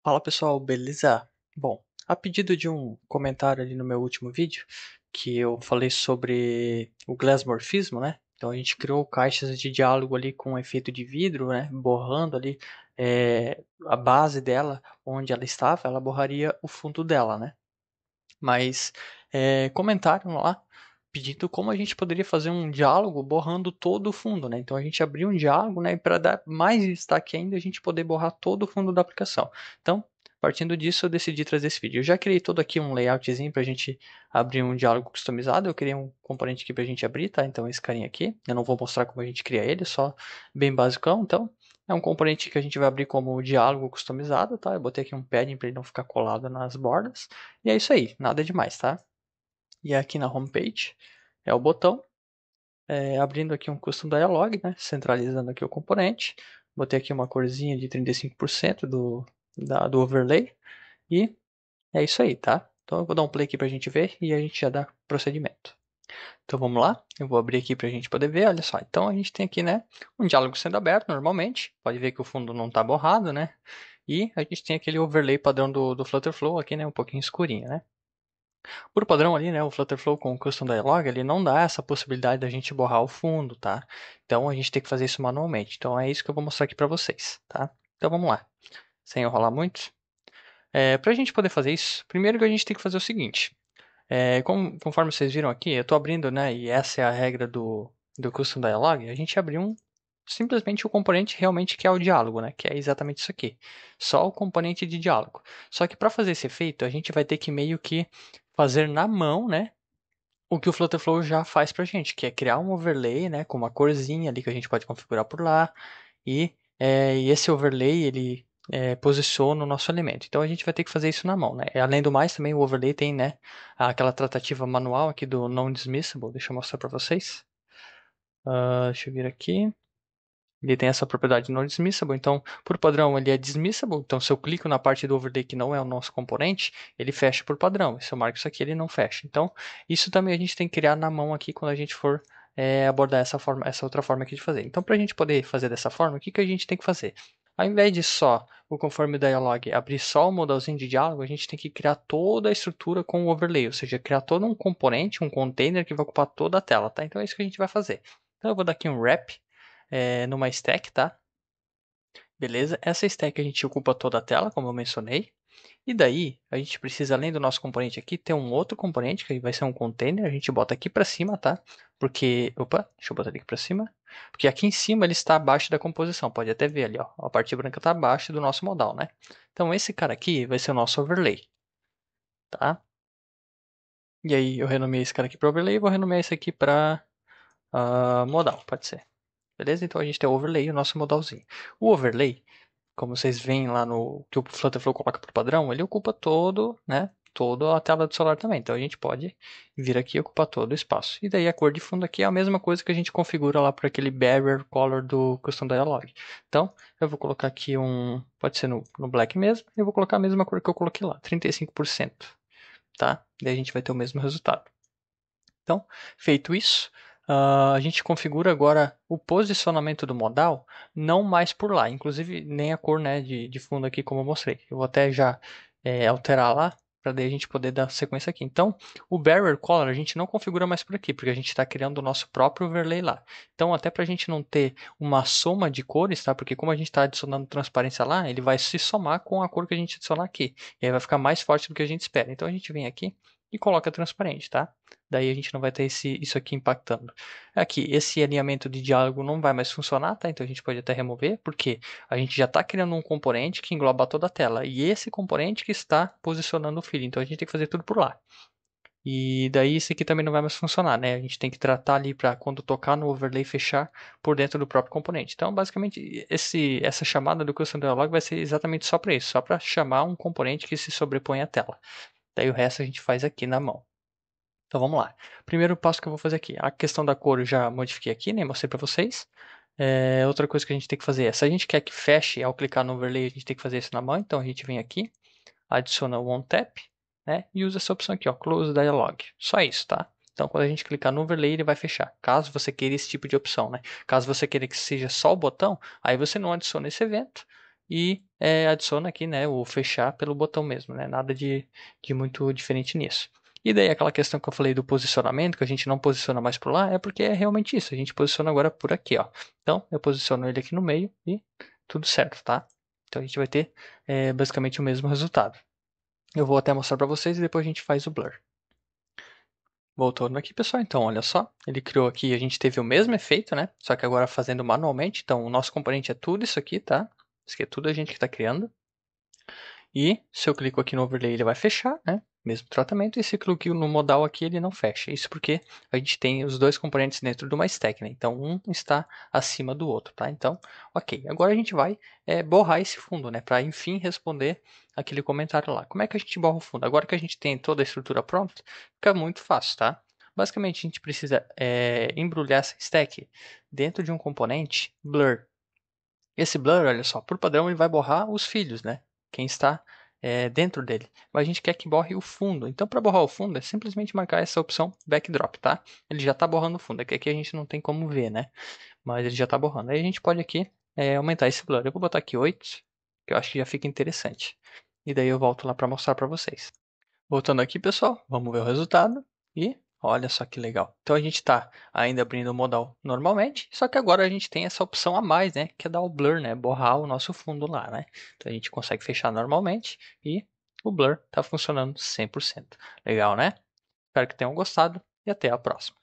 Fala pessoal, beleza? Bom, a pedido de um comentário ali no meu último vídeo, que eu falei sobre o glassmorfismo, né? Então a gente criou caixas de diálogo ali com efeito de vidro, né? Borrando ali a base dela, onde ela estava, ela borraria o fundo dela, né? Mas comentaram lá pedindo como a gente poderia fazer um diálogo borrando todo o fundo, né? Então a gente abriu um diálogo, né? E para dar mais destaque ainda, a gente poder borrar todo o fundo da aplicação. Então, partindo disso, eu decidi trazer esse vídeo. Eu já criei todo aqui um layoutzinho para a gente abrir um diálogo customizado. Eu criei um componente aqui para a gente abrir, tá? Então esse carinha aqui. Eu não vou mostrar como a gente cria ele, só bem basicão. Então é um componente que a gente vai abrir como diálogo customizado, tá? Eu botei aqui um padding para ele não ficar colado nas bordas. E é isso aí, nada demais, tá? E aqui na homepage é o botão, abrindo aqui um custom dialog, né? Centralizando aqui o componente. Botei aqui uma corzinha de 35% do overlay. E é isso aí, tá? Então eu vou dar um play aqui pra gente ver e a gente já dá procedimento. Então vamos lá, eu vou abrir aqui pra gente poder ver, olha só. Então a gente tem aqui, né, um diálogo sendo aberto normalmente. Pode ver que o fundo não está borrado, né? E a gente tem aquele overlay padrão do Flutterflow aqui, né, um pouquinho escurinho, né? Por padrão ali, né, o Flutterflow com o Custom Dialog, ele não dá essa possibilidade da gente borrar o fundo, tá? Então a gente tem que fazer isso manualmente. Então é isso que eu vou mostrar aqui para vocês, tá? Então vamos lá, sem enrolar muito. Para a gente poder fazer isso, primeiro que a gente tem que fazer o seguinte. Conforme vocês viram aqui, eu estou abrindo, né, e essa é a regra do Custom Dialog, a gente abriu simplesmente o componente realmente que é o diálogo, né, que é exatamente isso aqui. Só o componente de diálogo. Só que para fazer esse efeito, a gente vai ter que meio que fazer na mão, né, o que o Flutterflow já faz pra gente, que é criar um overlay, né, com uma corzinha ali que a gente pode configurar por lá, e esse overlay ele posiciona o nosso elemento. Então a gente vai ter que fazer isso na mão, né? Além do mais, também o overlay tem, né, aquela tratativa manual aqui do non-dismissible. Deixa eu mostrar para vocês. Deixa eu vir aqui. Ele tem essa propriedade non dismissible, então, por padrão, ele é dismissible. Então, se eu clico na parte do overlay que não é o nosso componente, ele fecha por padrão. Se eu marco isso aqui, ele não fecha. Então, isso também a gente tem que criar na mão aqui quando a gente for abordar essa outra forma aqui de fazer. Então, para a gente poder fazer dessa forma, o que, que a gente tem que fazer? Ao invés de só o conforme dialog abrir só o modalzinho de diálogo, a gente tem que criar toda a estrutura com o overlay, ou seja, criar todo um componente, um container que vai ocupar toda a tela, tá? Então é isso que a gente vai fazer. Então eu vou dar aqui um wrap numa stack, tá? Beleza? Essa stack a gente ocupa toda a tela, como eu mencionei. E daí, a gente precisa, além do nosso componente aqui, ter um outro componente, que vai ser um container. A gente bota aqui para cima, tá? Porque, opa, deixa eu botar aqui para cima. Porque aqui em cima ele está abaixo da composição. Pode até ver ali, ó. A parte branca está abaixo do nosso modal, né? Então, esse cara aqui vai ser o nosso overlay, tá? E aí, eu renomeei esse cara aqui para overlay e vou renomear esse aqui para modal, pode ser. Beleza? Então a gente tem o overlay e o nosso modalzinho. O overlay, como vocês veem lá no que o Flutterflow coloca por padrão, ele ocupa todo, né? Toda a tela do celular também. Então a gente pode vir aqui e ocupar todo o espaço. E daí a cor de fundo aqui é a mesma coisa que a gente configura lá para aquele barrier color do Custom Dialog. Então eu vou colocar aqui pode ser no black mesmo, eu vou colocar a mesma cor que eu coloquei lá, 35%, tá? Daí a gente vai ter o mesmo resultado. Então, feito isso, a gente configura agora o posicionamento do modal, não mais por lá, inclusive nem a cor, né, de fundo aqui, como eu mostrei. Eu vou até já alterar lá, para daí a gente poder dar sequência aqui. Então, o Barrier Color a gente não configura mais por aqui, porque a gente está criando o nosso próprio overlay lá. Então, até para a gente não ter uma soma de cores, tá? Porque como a gente está adicionando transparência lá, ele vai se somar com a cor que a gente adicionar aqui. E aí vai ficar mais forte do que a gente espera. Então, a gente vem aqui e coloca transparente, tá? Daí a gente não vai ter isso aqui impactando. Aqui, esse alinhamento de diálogo não vai mais funcionar, tá? Então a gente pode até remover, porque a gente já está criando um componente que engloba toda a tela. E esse componente que está posicionando o feed. Então a gente tem que fazer tudo por lá. E daí esse aqui também não vai mais funcionar, né? A gente tem que tratar ali para quando tocar no overlay fechar por dentro do próprio componente. Então, basicamente, essa chamada do Custom Dialog vai ser exatamente só para isso, só para chamar um componente que se sobrepõe à tela. Daí o resto a gente faz aqui na mão. Então vamos lá. Primeiro passo que eu vou fazer aqui. A questão da cor eu já modifiquei aqui, né? Mostrei para vocês. Outra coisa que a gente tem que fazer é, se a gente quer que feche ao clicar no overlay, a gente tem que fazer isso na mão. Então a gente vem aqui, adiciona o OnTap, né? E usa essa opção aqui, ó, Close Dialog. Só isso, tá? Então quando a gente clicar no overlay, ele vai fechar. Caso você queira esse tipo de opção, né? Caso você queira que seja só o botão, aí você não adiciona esse evento e adiciona aqui, né, o fechar pelo botão mesmo, né? Nada de muito diferente nisso. E daí aquela questão que eu falei do posicionamento, que a gente não posiciona mais por lá, é porque é realmente isso. A gente posiciona agora por aqui, ó. Então, eu posiciono ele aqui no meio e tudo certo, tá? Então, a gente vai ter basicamente o mesmo resultado. Eu vou até mostrar para vocês e depois a gente faz o blur. Voltando aqui, pessoal, então, olha só. Ele criou aqui, a gente teve o mesmo efeito, né? Só que agora fazendo manualmente. Então, o nosso componente é tudo isso aqui, tá? Isso aqui é tudo a gente que está criando. E se eu clico aqui no overlay, ele vai fechar, né? Mesmo tratamento. E se eu clico no modal aqui, ele não fecha. Isso porque a gente tem os dois componentes dentro de uma stack, né? Então, um está acima do outro, tá? Então, ok. Agora a gente vai borrar esse fundo, né? Para, enfim, responder aquele comentário lá. Como é que a gente borra o fundo? Agora que a gente tem toda a estrutura pronta, fica muito fácil, tá? Basicamente, a gente precisa embrulhar essa stack dentro de um componente blur. Esse blur, olha só, por padrão ele vai borrar os filhos, né? Quem está dentro dele. Mas a gente quer que borre o fundo. Então, para borrar o fundo, é simplesmente marcar essa opção backdrop, tá? Ele já está borrando o fundo. É que aqui a gente não tem como ver, né? Mas ele já está borrando. Aí a gente pode aqui aumentar esse blur. Eu vou botar aqui 8, que eu acho que já fica interessante. E daí eu volto lá para mostrar para vocês. Voltando aqui, pessoal, vamos ver o resultado. E olha só que legal. Então a gente está ainda abrindo o modal normalmente, só que agora a gente tem essa opção a mais, né? Que é dar o blur, né? Borrar o nosso fundo lá, né? Então a gente consegue fechar normalmente e o blur está funcionando 100%. Legal, né? Espero que tenham gostado e até a próxima.